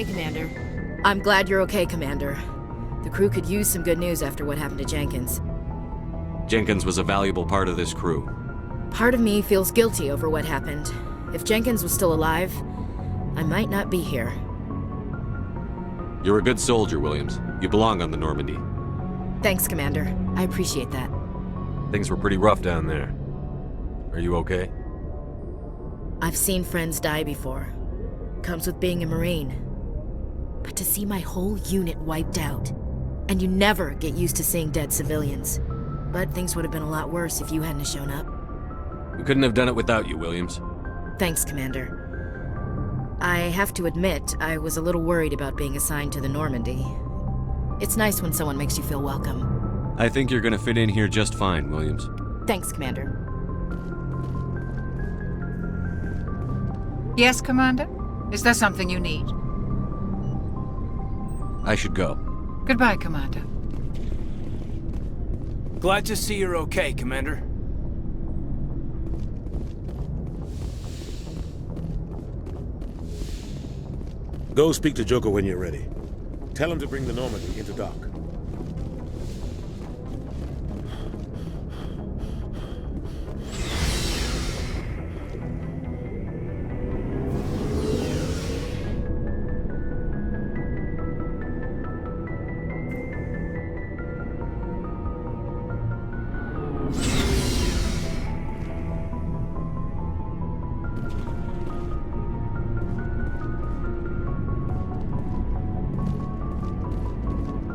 Hey, Commander. I'm glad you're okay, Commander. The crew could use some good news after what happened to Jenkins. Jenkins was a valuable part of this crew. Part of me feels guilty over what happened. If Jenkins was still alive, I might not be here. You're a good soldier, Williams. You belong on the Normandy. Thanks, Commander. I appreciate that. Things were pretty rough down there. Are you okay? I've seen friends die before. Comes with being a Marine. But to see my whole unit wiped out, and you never get used to seeing dead civilians. But things would have been a lot worse if you hadn't shown up. We couldn't have done it without you, Williams. Thanks, Commander. I have to admit, I was a little worried about being assigned to the Normandy. It's nice when someone makes you feel welcome. I think you're gonna fit in here just fine, Williams. Thanks, Commander. Yes, Commander? Is there something you need? I should go. Goodbye, Commander. Glad to see you're okay, Commander. Go speak to Joker when you're ready. Tell him to bring the Normandy into dock.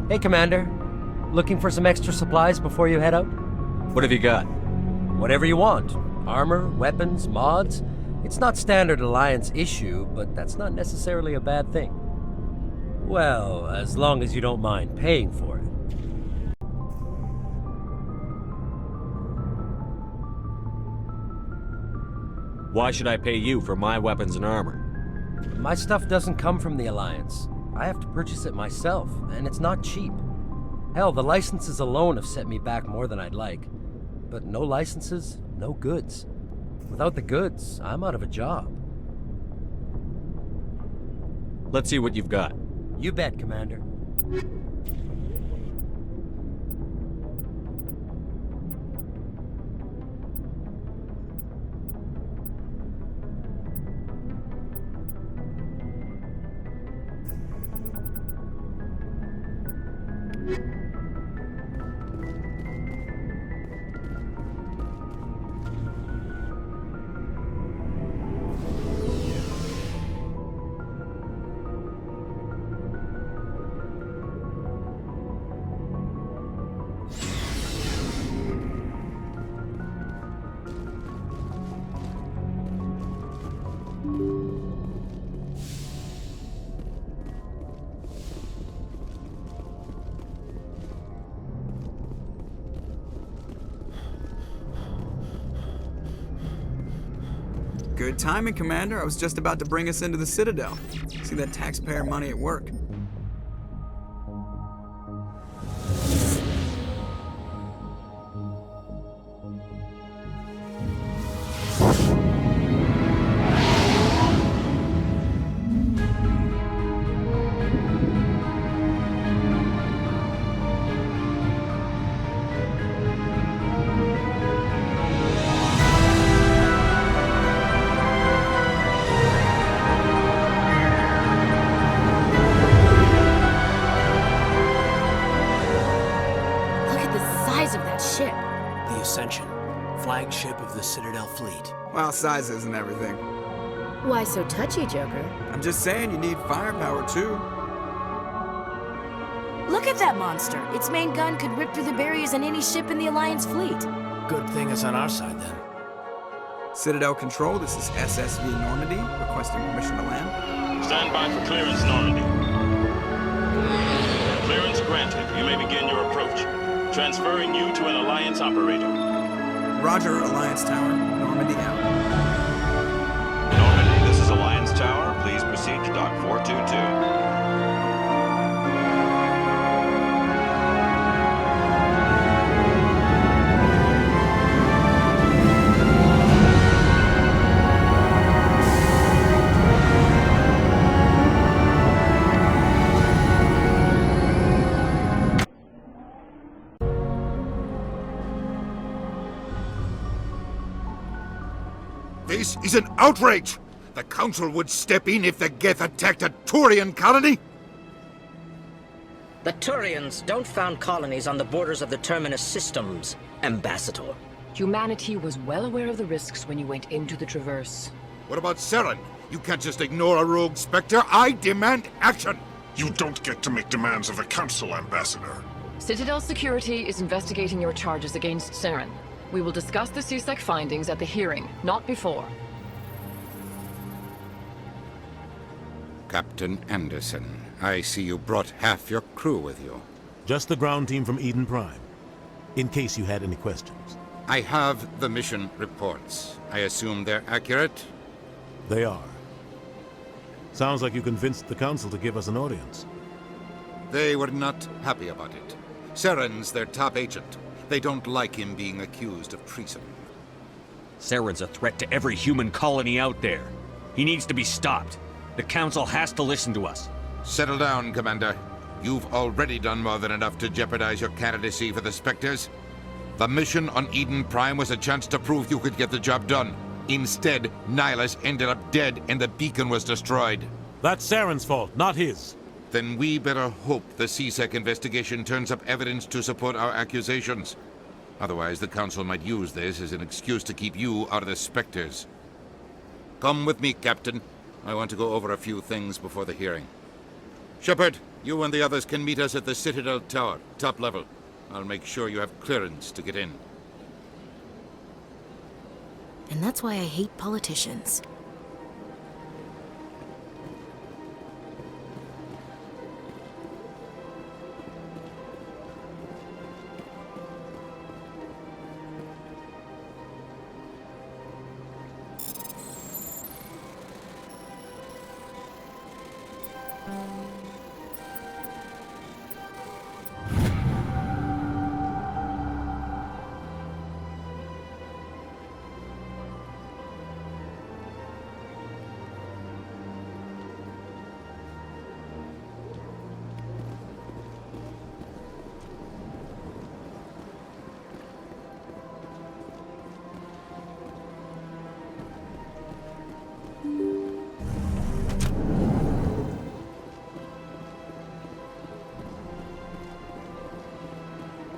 Hey, Commander. Looking for some extra supplies before you head out? What have you got? Whatever you want. Armor, weapons, mods. It's not standard Alliance issue, but that's not necessarily a bad thing. Well, as long as you don't mind paying for it. Why should I pay you for my weapons and armor? My stuff doesn't come from the Alliance. I have to purchase it myself, and it's not cheap. Hell, the licenses alone have set me back more than I'd like. But no licenses, no goods. Without the goods, I'm out of a job. Let's see what you've got. You bet, Commander. Good timing, Commander. I was just about to bring us into the Citadel. See that taxpayer money at work. Flagship of the Citadel fleet. Well, size isn't everything. Why so touchy, Joker? I'm just saying you need firepower, too. Look at that monster. Its main gun could rip through the barriers in any ship in the Alliance fleet. Good thing it's on our side, then. Citadel Control, this is SSV Normandy, requesting permission to land. Stand by for clearance, Normandy. Clearance granted. You may begin your approach. Transferring you to an Alliance operator. Roger, Alliance Tower. Normandy out. Normandy, this is Alliance Tower. Please proceed to Dock 422. This is an outrage! The Council would step in if the Geth attacked a Turian colony? The Turians don't found colonies on the borders of the Terminus systems, Ambassador. Humanity was well aware of the risks when you went into the Traverse. What about Saren? You can't just ignore a rogue Spectre. I demand action! You don't get to make demands of the Council, Ambassador. Citadel Security is investigating your charges against Saren. We will discuss the CSEC findings at the hearing, not before. Captain Anderson, I see you brought half your crew with you. Just the ground team from Eden Prime, in case you had any questions. I have the mission reports. I assume they're accurate? They are. Sounds like you convinced the Council to give us an audience. They were not happy about it. Saren's their top agent. They don't like him being accused of treason. Saren's a threat to every human colony out there. He needs to be stopped. The Council has to listen to us. Settle down, Commander. You've already done more than enough to jeopardize your candidacy for the Spectres. The mission on Eden Prime was a chance to prove you could get the job done. Instead, Nihilus ended up dead and the beacon was destroyed. That's Saren's fault, not his. Then we better hope the CSEC investigation turns up evidence to support our accusations. Otherwise, the Council might use this as an excuse to keep you out of the Spectres. Come with me, Captain. I want to go over a few things before the hearing. Shepard, you and the others can meet us at the Citadel Tower, top level. I'll make sure you have clearance to get in. And that's why I hate politicians.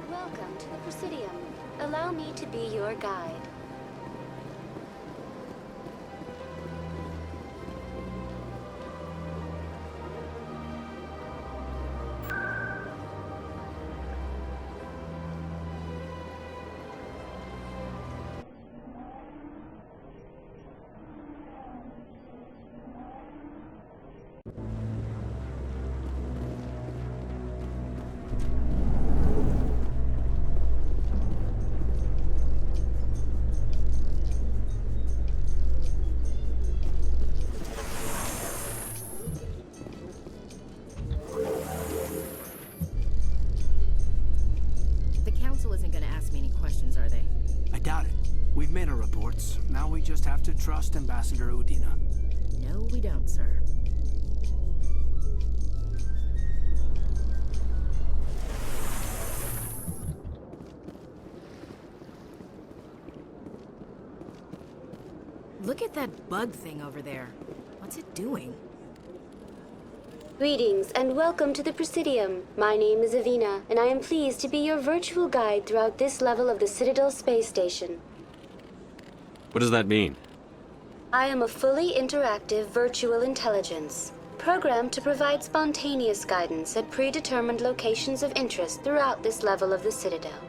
Welcome to the Presidium. Allow me to be your guide. Isn't gonna ask me any questions, are they? I doubt it. We've made our reports. Now we just have to trust Ambassador Udina. No, we don't, sir. Look at that bug thing over there. What's it doing? Greetings and welcome to the Presidium. My name is Avina, and I am pleased to be your virtual guide throughout this level of the Citadel Space Station. What does that mean? I am a fully interactive virtual intelligence, programmed to provide spontaneous guidance at predetermined locations of interest throughout this level of the Citadel.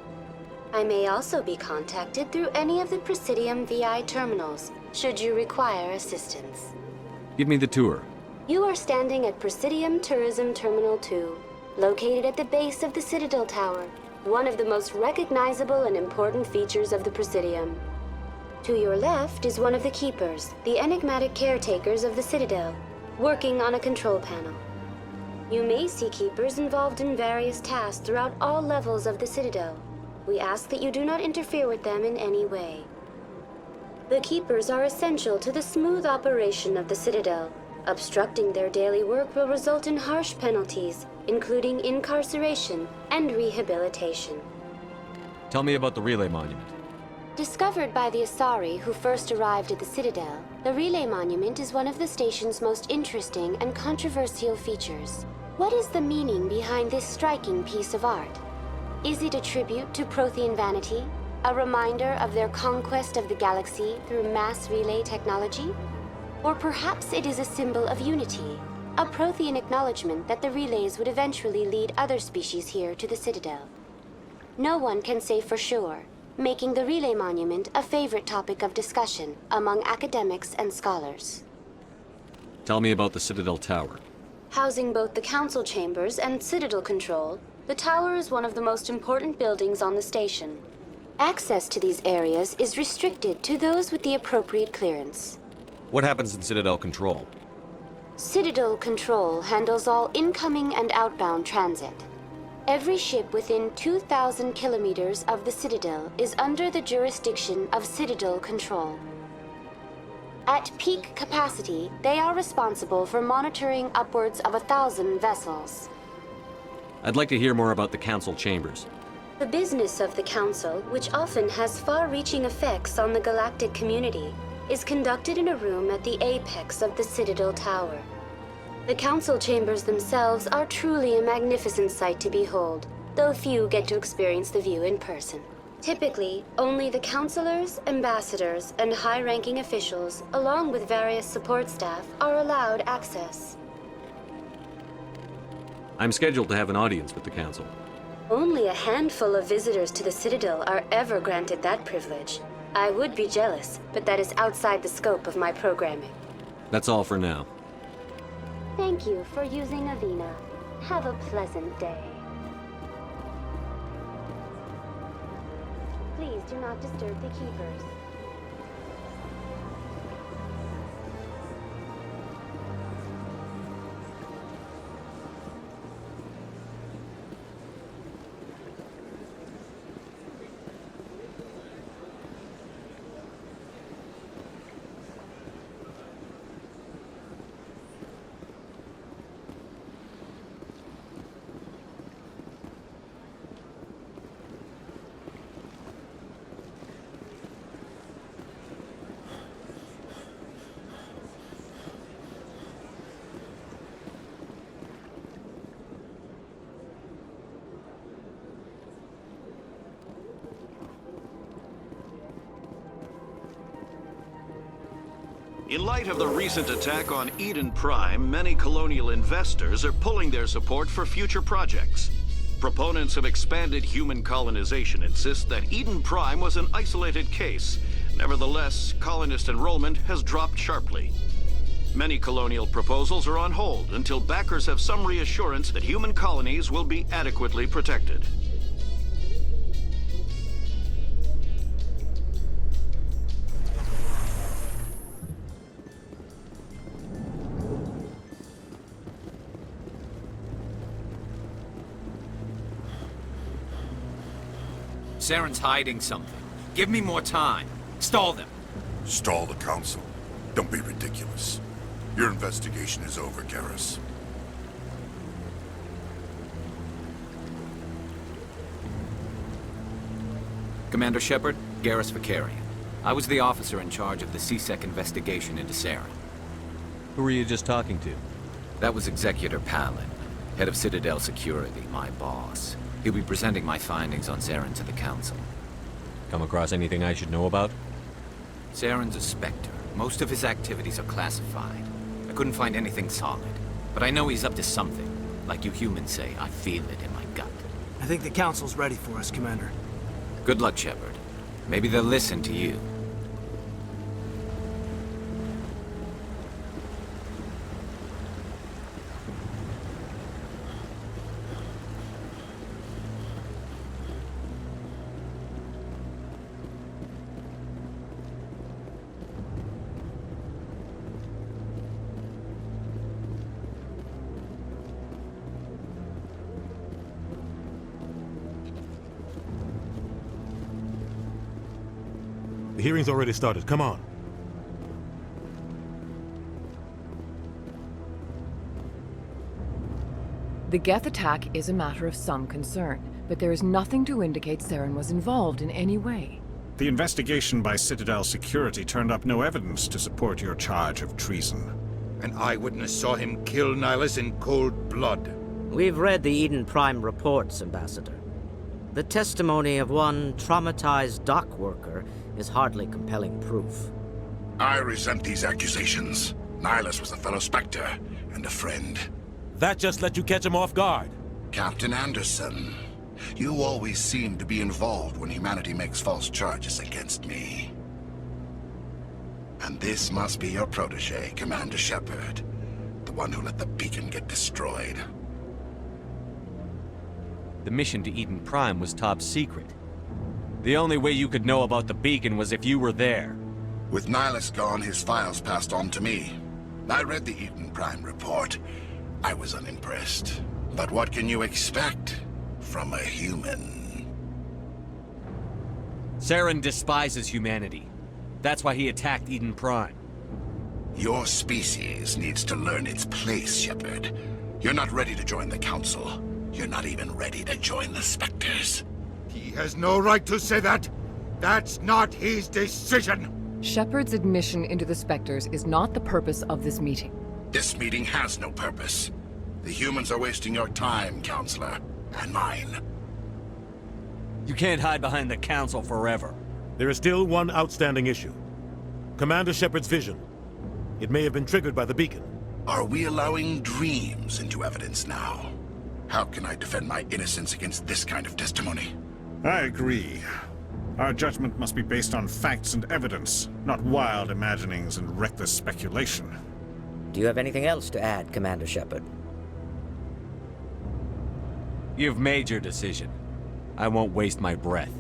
I may also be contacted through any of the Presidium VI terminals, should you require assistance. Give me the tour. You are standing at Presidium Tourism Terminal 2, located at the base of the Citadel Tower, one of the most recognizable and important features of the Presidium. To your left is one of the Keepers, the enigmatic caretakers of the Citadel, working on a control panel. You may see Keepers involved in various tasks throughout all levels of the Citadel. We ask that you do not interfere with them in any way. The Keepers are essential to the smooth operation of the Citadel. Obstructing their daily work will result in harsh penalties, including incarceration and rehabilitation. Tell me about the relay monument. Discovered by the Asari who first arrived at the Citadel, the Relay Monument is one of the station's most interesting and controversial features. What is the meaning behind this striking piece of art? Is it a tribute to Prothean vanity? A reminder of their conquest of the galaxy through mass relay technology? Or perhaps it is a symbol of unity, a Prothean acknowledgement that the relays would eventually lead other species here to the Citadel. No one can say for sure, making the Relay Monument a favorite topic of discussion among academics and scholars. Tell me about the Citadel Tower. Housing both the council chambers and Citadel control, the tower is one of the most important buildings on the station. Access to these areas is restricted to those with the appropriate clearance. What happens in Citadel Control? Citadel Control handles all incoming and outbound transit. Every ship within 2,000 kilometers of the Citadel is under the jurisdiction of Citadel Control. At peak capacity, they are responsible for monitoring upwards of 1,000 vessels. I'd like to hear more about the Council Chambers. The business of the Council, which often has far-reaching effects on the galactic community, is conducted in a room at the apex of the Citadel Tower. The Council Chambers themselves are truly a magnificent sight to behold, though few get to experience the view in person. Typically, only the councilors, ambassadors, and high-ranking officials, along with various support staff, are allowed access. I'm scheduled to have an audience with the Council. Only a handful of visitors to the Citadel are ever granted that privilege. I would be jealous, but that is outside the scope of my programming. That's all for now. Thank you for using Avena. Have a pleasant day. Please do not disturb the keepers. In light of the recent attack on Eden Prime, many colonial investors are pulling their support for future projects. Proponents of expanded human colonization insist that Eden Prime was an isolated case. Nevertheless, colonist enrollment has dropped sharply. Many colonial proposals are on hold until backers have some reassurance that human colonies will be adequately protected. Saren's hiding something. Give me more time. Stall them. Stall the Council? Don't be ridiculous. Your investigation is over, Garrus. Commander Shepard, Garrus Vicarian. I was the officer in charge of the C-Sec investigation into Saren. Who were you just talking to? That was Executor Palin, head of Citadel Security, my boss. He'll be presenting my findings on Saren to the Council. Come across anything I should know about? Saren's a Spectre. Most of his activities are classified. I couldn't find anything solid. But I know he's up to something. Like you humans say, I feel it in my gut. I think the Council's ready for us, Commander. Good luck, Shepard. Maybe they'll listen to you. The hearing's already started. Come on. The Geth attack is a matter of some concern, but there is nothing to indicate Saren was involved in any way. The investigation by Citadel Security turned up no evidence to support your charge of treason. An eyewitness saw him kill Nihilus in cold blood. We've read the Eden Prime reports, Ambassador. The testimony of one traumatized dock worker is hardly compelling proof. I resent these accusations. Nihilus was a fellow Spectre and a friend. That just let you catch him off guard. Captain Anderson, you always seem to be involved when humanity makes false charges against me. And this must be your protege, Commander Shepard, the one who let the beacon get destroyed. The mission to Eden Prime was top secret. The only way you could know about the beacon was if you were there. With Nihilus gone, his files passed on to me. I read the Eden Prime report. I was unimpressed. But what can you expect from a human? Saren despises humanity. That's why he attacked Eden Prime. Your species needs to learn its place, Shepard. You're not ready to join the Council. You're not even ready to join the Spectres. He has no right to say that. That's not his decision. Shepard's admission into the Spectres is not the purpose of this meeting. This meeting has no purpose. The humans are wasting your time, Counselor, and mine. You can't hide behind the Council forever. There is still one outstanding issue. Commander Shepard's vision. It may have been triggered by the beacon. Are we allowing dreams into evidence now? How can I defend my innocence against this kind of testimony? I agree. Our judgment must be based on facts and evidence, not wild imaginings and reckless speculation. Do you have anything else to add, Commander Shepard? You've made your decision. I won't waste my breath.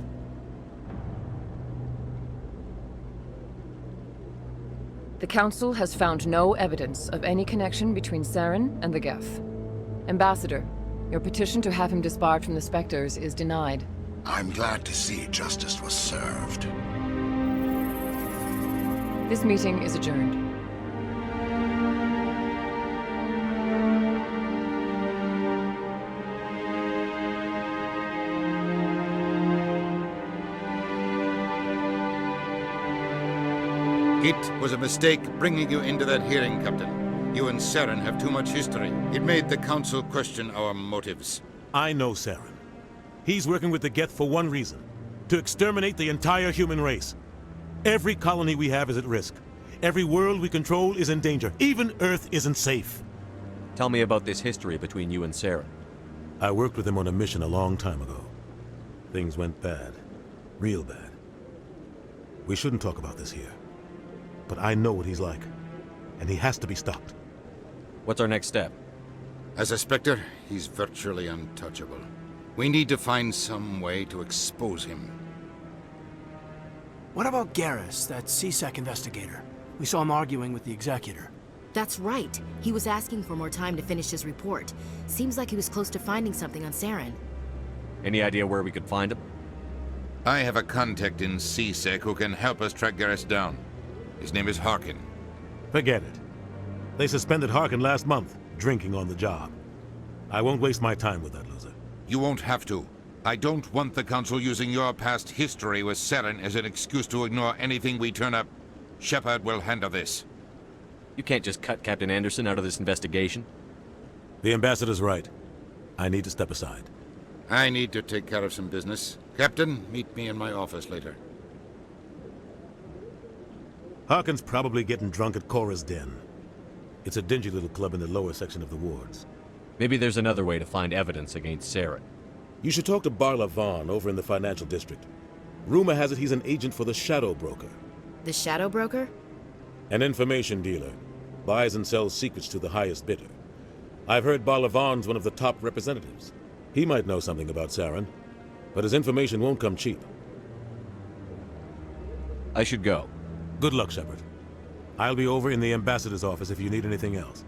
The Council has found no evidence of any connection between Saren and the Geth. Ambassador, your petition to have him disbarred from the Spectres is denied. I'm glad to see justice was served. This meeting is adjourned. It was a mistake bringing you into that hearing, Captain. You and Saren have too much history. It made the Council question our motives. I know Saren. He's working with the Geth for one reason. To exterminate the entire human race. Every colony we have is at risk. Every world we control is in danger. Even Earth isn't safe. Tell me about this history between you and Saren. I worked with him on a mission a long time ago. Things went bad. Real bad. We shouldn't talk about this here. But I know what he's like. And he has to be stopped. What's our next step? As a Spectre, he's virtually untouchable. We need to find some way to expose him. What about Garrus, that CSEC investigator? We saw him arguing with the Executor. That's right. He was asking for more time to finish his report. Seems like he was close to finding something on Saren. Any idea where we could find him? I have a contact in CSEC who can help us track Garrus down. His name is Harkin. Forget it. They suspended Harkin last month, drinking on the job. I won't waste my time with that loser. You won't have to. I don't want the Council using your past history with Saren as an excuse to ignore anything we turn up. Shepard will handle this. You can't just cut Captain Anderson out of this investigation. The Ambassador's right. I need to step aside. I need to take care of some business. Captain, meet me in my office later. Harkin's probably getting drunk at Cora's Den. It's a dingy little club in the lower section of the wards. Maybe there's another way to find evidence against Saren. You should talk to Barla Vaughn over in the financial district. Rumor has it he's an agent for the Shadow Broker. The Shadow Broker? An information dealer. Buys and sells secrets to the highest bidder. I've heard Barla Vaughn's one of the top representatives. He might know something about Saren, but his information won't come cheap. I should go. Good luck, Shepard. I'll be over in the Ambassador's office if you need anything else.